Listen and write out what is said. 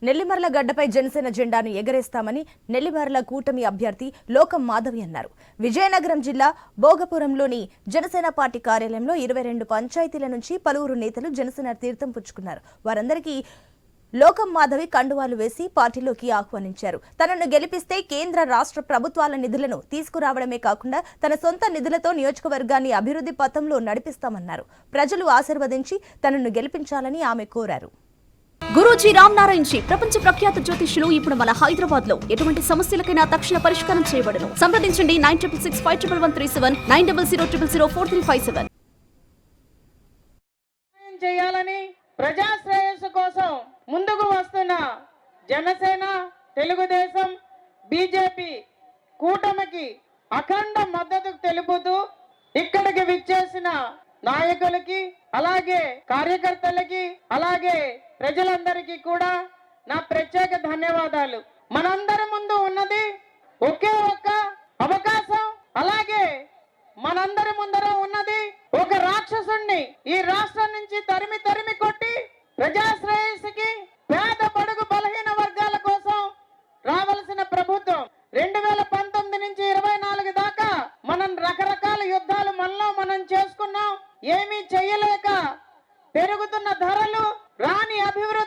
నెల్లిమర్ల గడ్డపై జనసేన జెండాను ఎగరేస్తామని నెల్లిమర్ల కూటమి అభ్యర్థి లోకం మాధవి అన్నారు. విజయనగరం జిల్లా భోగపురంలోని జనసేన పార్టీ కార్యాలయంలో 22 పంచాయతీల నుంచి పలువురు నేతలు జనసేన తీర్థం పుచ్చుకున్నారు. వారందరికీ లోకం మాధవి కండువాలు వేసి పార్టీలోకి ఆహ్వానించారు. తనను గెలిపిస్తే కేంద్ర రాష్ట్ర ప్రభుత్వాల నిధులను తీసుకురావడమే కాకుండా తన సొంత నిధులతో నియోజకవర్గాన్ని అభివృద్ధి పథంలో నడిపిస్తామన్నారు. ప్రజలు ఆశీర్వదించి తనను గెలిపించాలని ఆమె కోరారు. గురూజీ రామ్ నారాయణ్ జీ ప్రపంచ ప్రఖ్యాత జ్యోతిష్యులు ఇప్పుడు మన హైదరాబాద్ లో ఎటువంటి సమస్యలకైనా తక్షణ పరిష్కారం చేయబడును. సంప్రదించండి 96651137 9000004357. చేయాలని ప్రజా శ్రేయస్సు కోసం ముందుకు వస్తున్న జనసేన, తెలుగుదేశం, బీజేపీ కూటమికి అఖండ మద్దతు తెలుపుతూ ఇక్కడికి విచ్చేసిన నాయకులకి, అలాగే కార్యకర్తలకి, అలాగే ప్రజలందరికీ కూడా నా ప్రత్యేక ధన్యవాదాలు. మనందరి ముందు ఉన్నది ఒకే ఒక్క అవకాశం, అలాగే మనందరి ముందర ఉన్నది ఒక రాక్షసుణ్ణి ఈ రాష్ట్రం నుంచి తరిమి తరిమి కొట్టి ప్రజాశ్రేయస్సుకి, పేద బడుగు బలహీన వర్గాల కోసం రావాల్సిన ప్రభుత్వం 2019 నుంచి 24 దాకా మనం రకరకాల యుద్ధాలు మనలో మనం చేసుకున్నాం. ఏమీ చెయ్యలేక పెరుగుతున్న ధరలు, రాని అభివృద్ధి